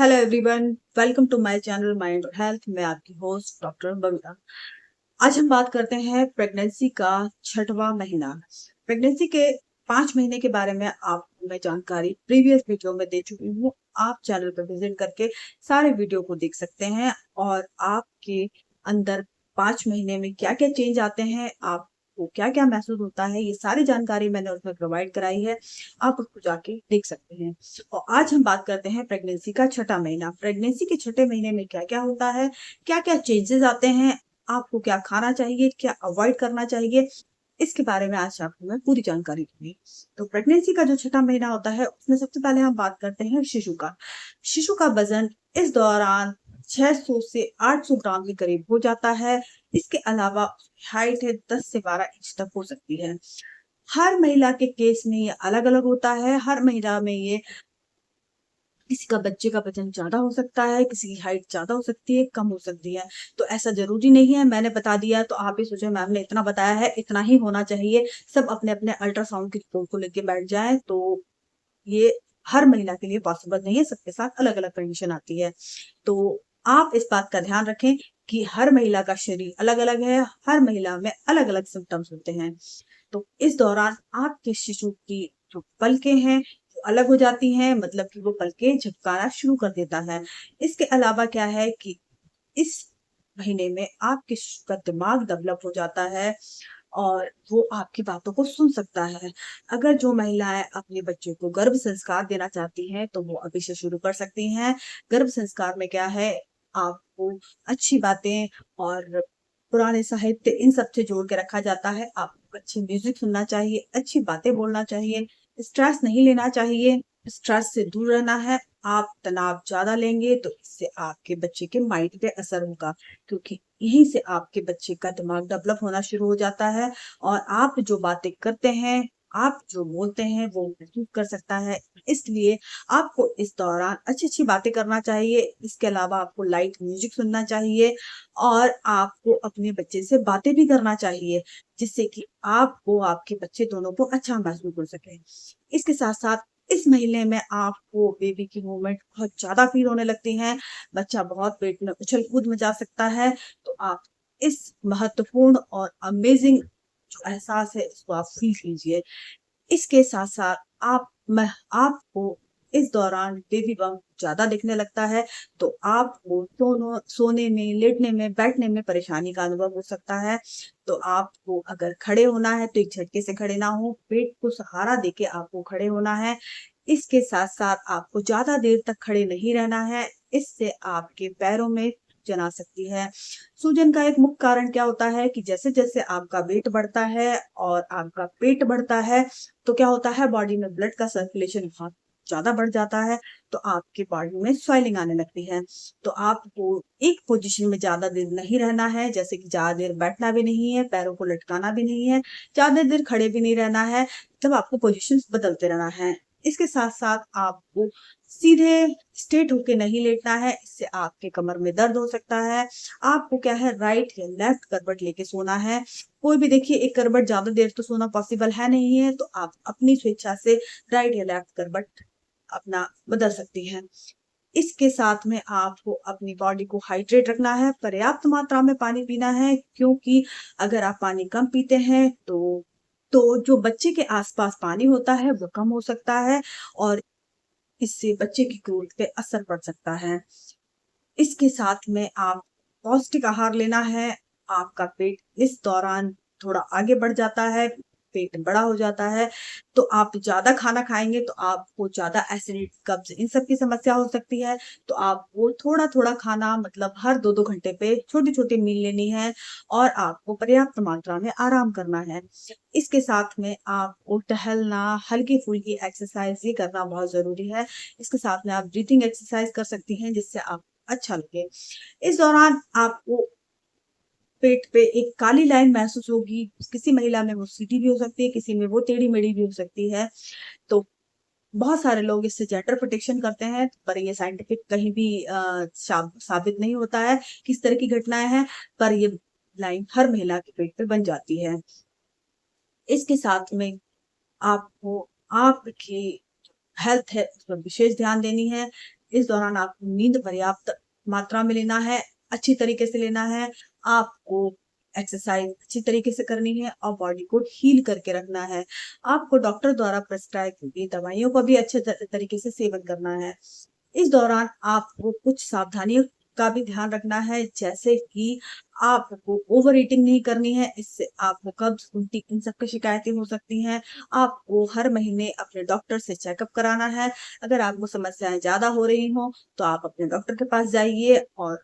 Hello everyone, welcome to my channel mind और health. मैं आपकी होस्ट डॉक्टर बबीता। आज हम बात करते हैं प्रेगनेंसी का छठवां महीना। प्रेगनेंसी के 5 महीने के बारे में आपको मैं जानकारी प्रीवियस वीडियो में दे चुकी हूँ। आप चैनल पर विजिट करके सारे वीडियो को देख सकते हैं और आपके अंदर 5 महीने में क्या क्या चेंज आते हैं, आपको क्या क्या महसूस होता है, ये सारी जानकारी मैंने उसमें प्रोवाइड कराई है। आप उसको जाके देख सकते हैं। और आज हम बात करते हैं प्रेगनेंसी का छठा महीना। प्रेगनेंसी के छठे महीने में क्या क्या होता है, क्या क्या चेंजेस आते हैं, आपको क्या खाना चाहिए, क्या अवॉइड करना चाहिए, इसके बारे में आज आपको मैं पूरी जानकारी दूंगी। तो प्रेगनेंसी का जो छठा महीना होता है उसमें सबसे पहले हम बात करते हैं शिशु का। शिशु का वजन इस दौरान 600 से 800 ग्राम के करीब हो जाता है। इसके अलावा हाइट है 10 से 12 इंच तक हो सकती है। हर महिला के केस में ये अलग अलग होता है। हर महिला में ये किसी का बच्चे का वजन ज्यादा हो सकता है, किसी की हाइट ज्यादा हो सकती है, कम हो सकती है। तो ऐसा जरूरी नहीं है, मैंने बता दिया तो आप ही सोचे मैम ने इतना बताया है इतना ही होना चाहिए। सब अपने अपने अल्ट्रासाउंड की रिपोर्ट को लेके बैठ जाएं तो ये हर महिला के लिए पॉसिबल नहीं है। सबके साथ अलग अलग कंडीशन आती है। तो आप इस बात का ध्यान रखें कि हर महिला का शरीर अलग अलग है, हर महिला में अलग अलग सिम्टम्स होते हैं। तो इस दौरान आपके शिशु की जो पलकें हैं वो अलग हो जाती हैं, मतलब कि वो पलकें झपकाना शुरू कर देता है। इसके अलावा क्या है कि इस महीने में आपके शिशु का दिमाग डेवलप हो जाता है और वो आपकी बातों को सुन सकता है। अगर जो महिलाएं अपने बच्चे को गर्भ संस्कार देना चाहती हैं तो वो अभी से शुरू कर सकती हैं। गर्भ संस्कार में क्या है, आपको अच्छी बातें और पुराने साहित्य इन सब से जोड़ के रखा जाता है। आपको अच्छी म्यूजिक सुनना चाहिए, अच्छी बातें बोलना चाहिए, स्ट्रेस नहीं लेना चाहिए, स्ट्रेस से दूर रहना है। आप तनाव ज्यादा लेंगे तो इससे आपके बच्चे के माइंड पे असर होगा, क्योंकि यहीं से आपके बच्चे का दिमाग डेवलप होना शुरू हो जाता है और आप जो बातें करते हैं, आप जो बोलते हैं वो महसूस कर सकता है। इसलिए आपको इस दौरान अच्छी अच्छी बातें करना चाहिए। इसके अलावा आपको लाइट म्यूजिक सुनना चाहिए और आपको अपने बच्चे से बातें भी करना चाहिए, जिससे कि आपको आपके बच्चे दोनों को अच्छा महसूस हो सके। इसके साथ साथ इस महीने में आपको बेबी की मूवमेंट बहुत ज्यादा फील होने लगती है। बच्चा बहुत पेट में उछल कूद मचा सकता है। तो आप इस महत्वपूर्ण और अमेजिंग जो एहसास है इसको आप फील कीजिए। इसके साथ साथ आपको इस दौरान बेबी बम्प ज्यादा दिखने लगता है। तो आपको सोने में, लेटने में, बैठने में परेशानी का अनुभव हो सकता है। तो आपको अगर खड़े होना है तो एक झटके से खड़े ना हो, पेट को सहारा देके आपको खड़े होना है। इसके साथ साथ आपको ज्यादा देर तक खड़े नहीं रहना है, इससे आपके पैरों में सूजन आ सकती है। सूजन का एक मुख्य कारण क्या होता है कि जैसे जैसे आपका वेट बढ़ता है और आपका पेट बढ़ता है तो क्या होता है, बॉडी में ब्लड का सर्कुलेशन बहुत ज्यादा बढ़ जाता है। तो आपकी बॉडी में स्वेलिंग आने लगती है। तो आपको एक पोजीशन में ज्यादा देर नहीं रहना है, जैसे कि ज्यादा देर बैठना भी नहीं है, पैरों को लटकाना भी नहीं है, ज्यादा देर खड़े भी नहीं रहना है। तब आपको पोजीशन बदलते रहना है। इसके साथ साथ आपको सीधे स्ट्रेट होके नहीं लेटना है, इससे आपके कमर में दर्द हो सकता है। आपको क्या है, राइट या लेफ्ट करवट लेके सोना है। कोई भी देखिए एक करवट ज्यादा देर तो सोना पॉसिबल है नहीं है, तो आप अपनी स्वेच्छा से राइट या लेफ्ट करवट अपना बदल सकती हैं। इसके साथ में आपको अपनी बॉडी को हाइड्रेट रखना है, पर्याप्त मात्रा में पानी पीना है, क्योंकि अगर आप पानी कम पीते हैं तो जो बच्चे के आसपास पानी होता है वो कम हो सकता है और इससे बच्चे की ग्रोथ पे असर पड़ सकता है। इसके साथ में आप पौष्टिक आहार लेना है। आपका पेट इस दौरान थोड़ा आगे बढ़ जाता है, पेट बड़ा हो जाता है। तो आप ज्यादा खाना खाएंगे तो आपको ज्यादा एसिडिटी, कब्ज, इन सब की समस्या हो सकती है। तो आपको थोड़ा थोड़ा खाना, मतलब हर 2-2 घंटे पे छोटी छोटी मील लेनी है और आपको पर्याप्त मात्रा में आराम करना है। इसके साथ में आपको टहलना, हल्की फुल्की एक्सरसाइज ये करना बहुत जरूरी है। इसके साथ में आप ब्रीथिंग एक्सरसाइज कर सकती हैं जिससे आप अच्छा लगे। इस दौरान आपको पेट पे एक काली लाइन महसूस होगी। किसी महिला में वो सीधी भी हो सकती है, किसी में वो टेढ़ी मेढ़ी भी हो सकती है। तो बहुत सारे लोग इससे जेंडर प्रोटेक्शन करते हैं, पर ये साइंटिफिक कहीं भी साबित नहीं होता है किस तरह की घटनाएं हैं, पर ये लाइन हर महिला के पेट पे बन जाती है। इसके साथ में आपको आपकी हेल्थ है उस पर विशेष ध्यान देनी है। इस दौरान आपको नींद पर्याप्त मात्रा में लेना है, अच्छी तरीके से लेना है, आपको एक्सरसाइज अच्छी तरीके से करनी है और बॉडी को हील करके रखना है। आपको डॉक्टर द्वारा प्रेस्क्राइब की गई दवाइयों का भी अच्छे तरीके से सेवन करना है। इस दौरान आपको कुछ सावधानियों का भी ध्यान रखना है, जैसे कि आपको ओवर ईटिंग नहीं करनी है, इससे आपको कब्ज, उल्टी इन सब की शिकायतें हो सकती हैं। आपको हर महीने अपने डॉक्टर से चेकअप कराना है। अगर आपको समस्याएं ज्यादा हो रही हो तो आप अपने डॉक्टर के पास जाइए और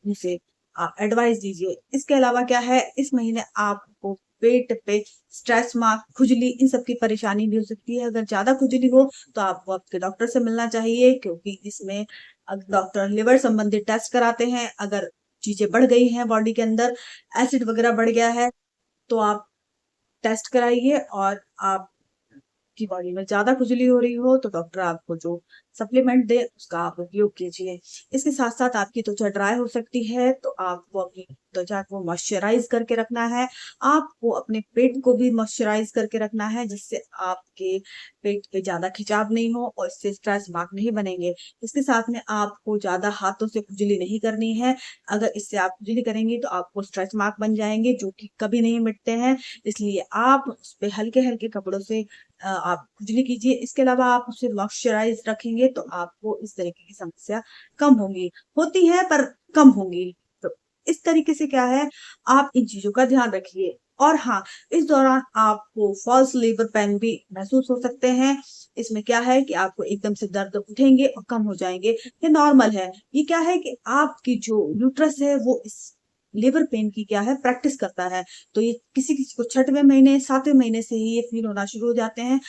उनसे आप एडवाइस दीजिए। इसके अलावा क्या है, इस महीने आपको पेट पे स्ट्रेच मार्क, खुजली इन सब की परेशानी भी हो सकती है। अगर ज्यादा खुजली हो तो आपको आपके डॉक्टर से मिलना चाहिए, क्योंकि इसमें डॉक्टर लिवर संबंधित टेस्ट कराते हैं। अगर चीजें बढ़ गई हैं बॉडी के अंदर, एसिड वगैरह बढ़ गया है, तो आप टेस्ट कराइए। और आप की बॉडी में ज्यादा खुजली हो रही हो तो डॉक्टर आपको जो सप्लीमेंट दे उसका आप उपयोग कीजिए। इसके साथ साथ आपकी त्वचा ड्राई हो सकती है, तो आपको अपनी त्वचा को मॉइस्चराइज करके रखना है। आपको अपने पेट को भी मॉइस्चराइज करके रखना है, जिससे आपके पेट पे ज्यादा खिंचाव नहीं हो और इससे स्ट्रेस मार्क नहीं बनेंगे। इसके साथ में आपको ज्यादा हाथों से खुजली नहीं करनी है। अगर इससे आप खुजली करेंगे तो आपको स्ट्रेच मार्क बन जाएंगे, जो कि कभी नहीं मिटते हैं। इसलिए आप उस पे हल्के हल्के कपड़ों से आप खुजली कीजिए। इसके अलावा आप उसे मॉइस्चराइज रखेंगे तो आपको इस तरीके की समस्या कम होंगी, होती है पर कम होंगी। तो इस तरीके से क्या है, आप इन चीजों का ध्यान रखिए। और हाँ, इस दौरान आपको फॉल्स लेबर पेन भी महसूस हो सकते हैं। इसमें क्या है कि आपको एकदम से दर्द उठेंगे और कम हो जाएंगे, ये नॉर्मल है। ये क्या है कि आपकी जो यूट्रस है वो इस लेबर पेन की क्या है, प्रैक्टिस करता है। तो ये किसी किसी को छठवें महीने, सातवें महीने से ही ये फील होना शुरू हो जाते हैं।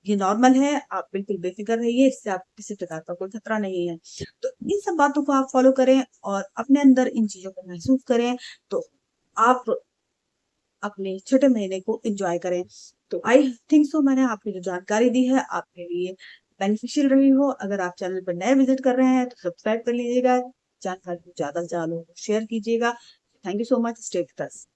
ये नॉर्मल है, आप बिल्कुल बेफिक्र रहिए, इससे आप किसी प्रकार का कोई खतरा नहीं है। तो इन सब बातों को आप फॉलो करें और अपने अंदर इन चीजों को महसूस करें, तो आप अपने छठे महीने को एंजॉय करें। तो आई थिंक सो मैंने आपको जो जानकारी दी है आपके लिए बेनिफिशियल रही हो। अगर आप चैनल पर नए विजिट कर रहे हैं तो सब्सक्राइब कर लीजिएगा, जानकारी को ज्यादा से ज्यादा लोगों को शेयर कीजिएगा। Thank you so much, stay with us.